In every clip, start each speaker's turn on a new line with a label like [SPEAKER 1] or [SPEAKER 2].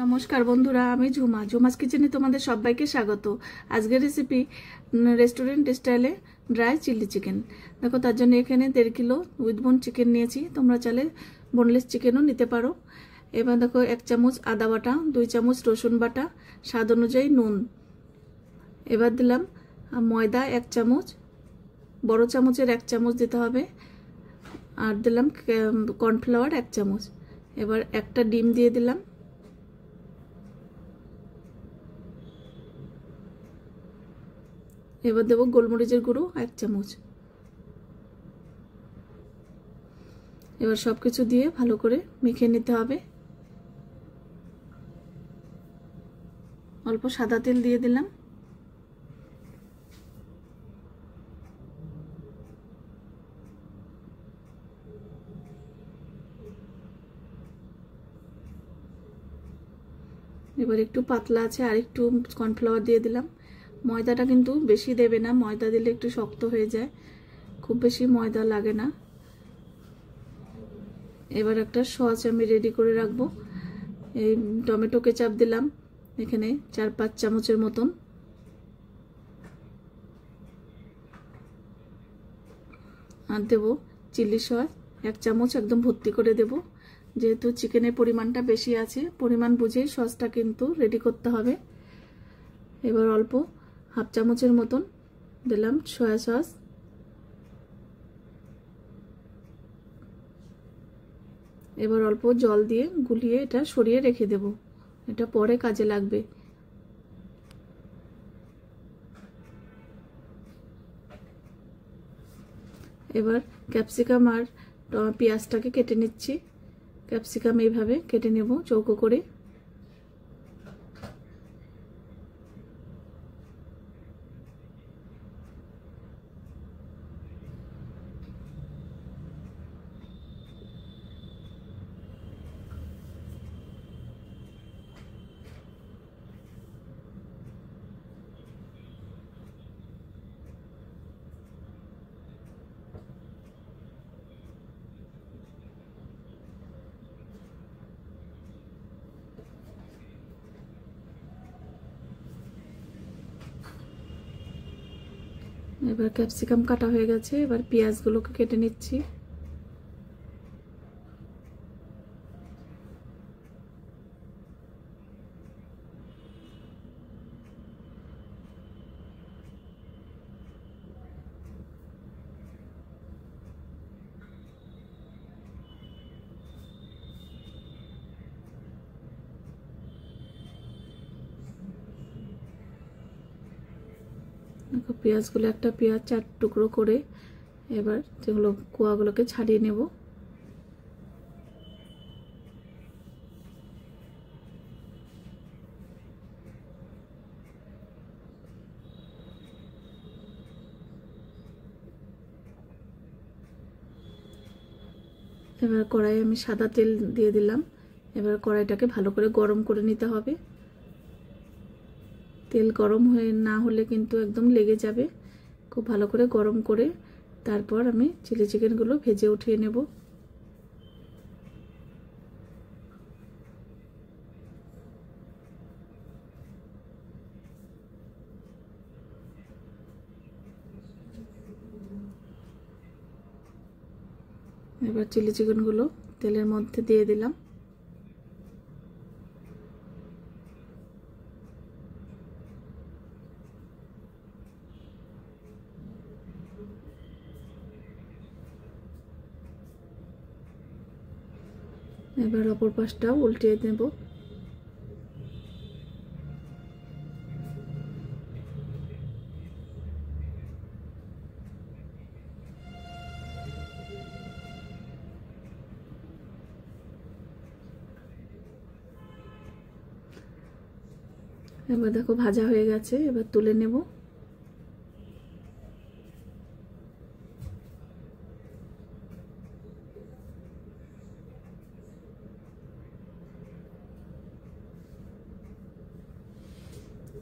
[SPEAKER 1] নমস্কার বন্ধুরা, আমি ঝুমাস কিচেনে তোমাদের সবাইকে স্বাগত। আজকের রেসিপি রেস্টুরেন্ট স্টাইলে ড্রাই চিলি চিকেন। দেখো, তার জন্য এখানে 1.5 কিলো উইথ বোন চিকেন নিয়েছি। তোমরা চাইলে বোনলেস চিকেনও নিতে পারো। এবার দেখো, 1 চামচ আদা বাটা, 2 চামচ রসুন বাটা, স্বাদ অনুযায়ী নুন। এবার দিলাম ময়দা 1 চামচ, বড় চামচের 1 চামচ দিতে হবে। আর দিলাম কর্নফ্লাওয়ার 1 চামচ। এবার একটা ডিম দিয়ে দিলাম। এবার দেবো গোলমরিচের গুঁড়ো 1 চামচ। এবার সবকিছু দিয়ে ভালো করে মেখে নিতে হবে। অল্প সাদা তেল দিয়ে দিলাম। এবার একটু পাতলা আছে, আর একটু কর্নফ্লাওয়ার দিয়ে দিলাম। ময়দাটা কিন্তু বেশি দেবে না, ময়দা দিলে একটু শক্ত হয়ে যায়, খুব বেশি ময়দা লাগে না। এবার একটা সস আমি রেডি করে রাখবো। এই টমেটো কেচাপ দিলাম এখানে 4-5 চামচের মতন। আর দেবো চিলি সস 1 চামচ, একদম ভর্তি করে দেব। যেহেতু চিকেনের পরিমাণটা বেশি আছে, পরিমাণ বুঝেই সসটা কিন্তু রেডি করতে হবে। এবার অল্প 1/2 চামচের মতন দিলাম সয়া সস। এবার অল্প জল দিয়ে গুলিয়ে এটা সরিয়ে রেখে দেব, এটা পরে কাজে লাগবে। এবার ক্যাপসিকাম আর পেঁয়াজটাকে কেটে নিচ্ছি। ক্যাপসিকাম এইভাবে কেটে নেব চৌকো করে। এবার ক্যাপসিকাম কাটা হয়ে গেছে, এবার পেঁয়াজগুলোকে কেটে নিচ্ছি। দেখো, পেঁয়াজগুলো, একটা পেঁয়াজ 4 টুকরো করে এবার যেগুলো কোয়াগুলোকে ছাড়িয়ে নেব। এবার কড়াইয়ে আমি সাদা তেল দিয়ে দিলাম। এবার কড়াইটাকে ভালো করে গরম করে নিতে হবে। তেল গরম হয়ে না হলে কিন্তু একদম লেগে যাবে। খুব ভালো করে গরম করে তারপর আমি চিলি চিকেনগুলো ভেজে উঠিয়ে নেব। এবার চিলি চিকেনগুলো তেলের মধ্যে দিয়ে দিলাম। এবার অপর পাশটাও উল্টিয়ে দেব। এবার দেখো, ভাজা হয়ে গেছে, এবার তুলে নেব।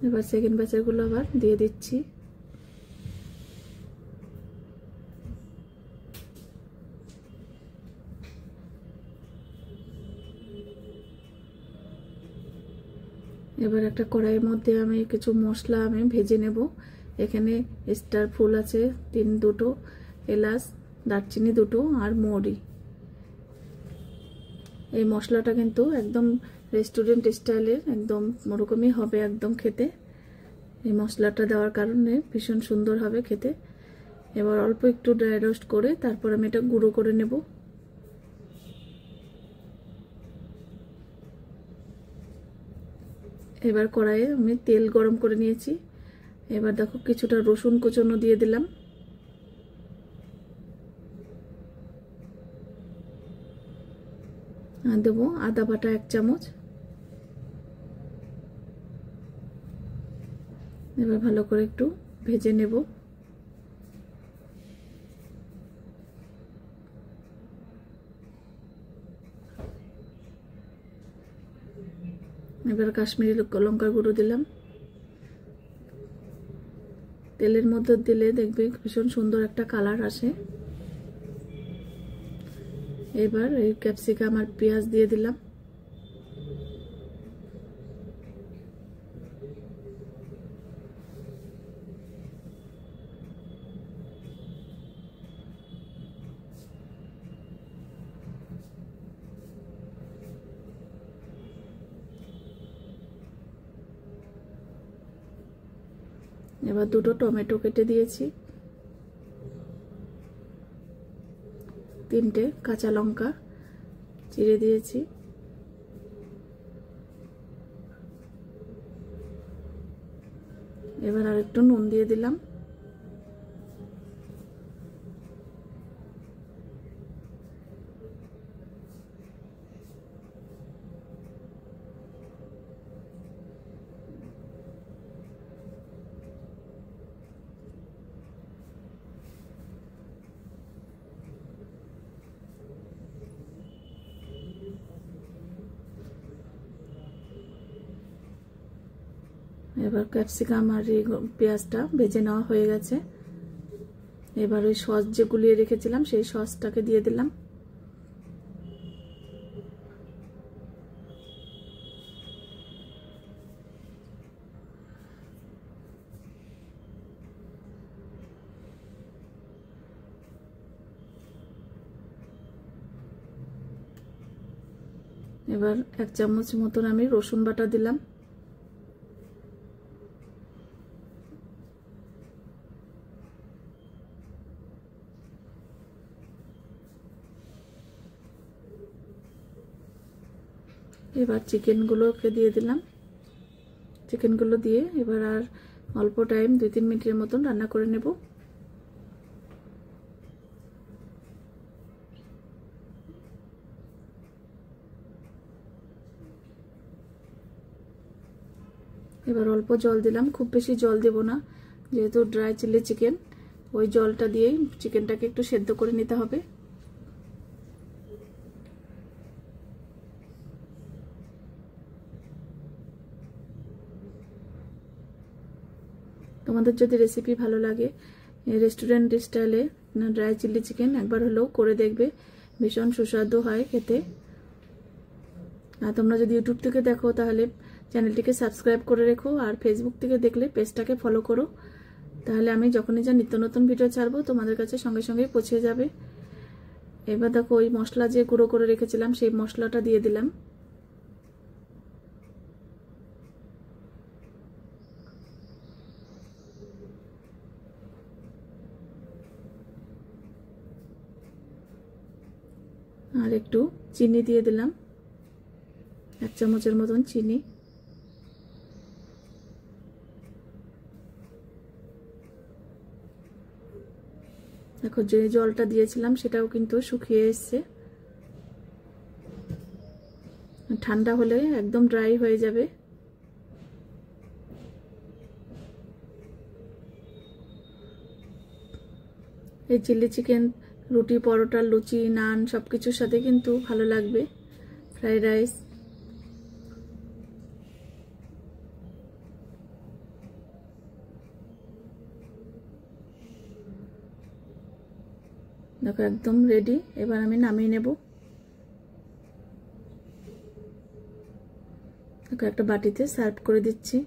[SPEAKER 1] এবার সেকেন্ড ব্যাচেরগুলো আবার দিয়ে দিচ্ছি। এবার একটা কড়াইয়ের মধ্যে আমি কিছু মশলা আমি ভেজে নেব। এখানে স্টার ফুল আছে দুটো, এলাচ, দারচিনি দুটো আর মৌরি। এই মশলাটা কিন্তু একদম রেস্টুরেন্ট স্টাইলের, একদম ওরকমই হবে একদম খেতে। এই মশলাটা দেওয়ার কারণে ভীষণ সুন্দর হবে খেতে। এবার অল্প একটু ড্রাই রোস্ট করে তারপর আমি এটা গুঁড়ো করে নেব। এবার কড়াইয়ে আমি তেল গরম করে নিয়েছি। এবার দেখো কিছুটা রসুন কুচনো দিয়ে দিলাম। আর দেবো আদা বাটা 1 চামচ। এবার ভালো করে একটু ভেজে নেব। এবার কাশ্মীরি লঙ্কার গুঁড়ো দিলাম। তেলের মধ্যে দিলে দেখবে ভীষণ সুন্দর একটা কালার আসে। এবার এই ক্যাপসিকাম আর পেঁয়াজ দিয়ে দিলাম। এবার দুটো টমেটো কেটে দিয়েছি, 3টে কাঁচা লঙ্কা চিড়ে দিয়েছি। এবার আর একটু নুন দিয়ে দিলাম। এবার ক্যাপসিকাম আর পেঁয়াজটা ভেজে নেওয়া হয়ে গেছে। এবার ওই সস যে গুলিয়ে রেখেছিলাম সেই সসটাকে দিয়ে দিলাম। এবার 1 চামচ মতন আমি রসুন বাটা দিলাম। এবার চিকেনগুলোকে দিয়ে দিলাম। চিকেনগুলো দিয়ে এবার আর অল্প টাইম 2-3 মিনিটের মতন রান্না করে নেব। এবার অল্প জল দিলাম, খুব বেশি জল দেব না, যেহেতু ড্রাই চিলি চিকেন। ওই জলটা দিয়েই চিকেনটাকে একটু সেদ্ধ করে নিতে হবে। তোমাদের যদি রেসিপি ভালো লাগে, রেস্টুরেন্ট স্টাইলে ড্রাই চিলি চিকেন একবার হলেও করে দেখবে, ভীষণ সুস্বাদু হয় খেতে। আর তোমরা যদি ইউটিউব থেকে দেখো তাহলে চ্যানেলটিকে সাবস্ক্রাইব করে রেখো, আর ফেসবুক থেকে দেখলে পেজটাকে ফলো করো, তাহলে আমি যখনই যা নিত্য নতুন ভিডিও ছাড়বো তোমাদের কাছে সঙ্গে সঙ্গেই পৌঁছে যাবে। এবার দেখো ওই মশলা যে গুঁড়ো করে রেখেছিলাম সেই মশলাটা দিয়ে দিলাম। আর একটু চিনি দিয়ে দিলাম, 1 চামচের মতন চিনি। দেখো যে জলটা দিয়েছিলাম সেটাও কিন্তু শুকিয়ে এসছে। ঠান্ডা হলে একদম ড্রাই হয়ে যাবে। এই চিলি চিকেন রুটি, পরোটা, লুচি, নান সবকিছুর সাথে কিন্তু ভালো লাগবে। Fried rice. দেখো একদম রেডি। এবার আমি নামিয়ে নেব। একটা বাটিতে সার্ভ করে দিচ্ছি।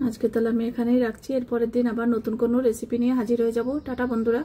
[SPEAKER 1] আজকে তাহলে আমি এখানেই রাখছি। এরপরের দিন আবার নতুন কোনো রেসিপি নিয়ে হাজির হয়ে যাব। টাটা বন্ধুরা।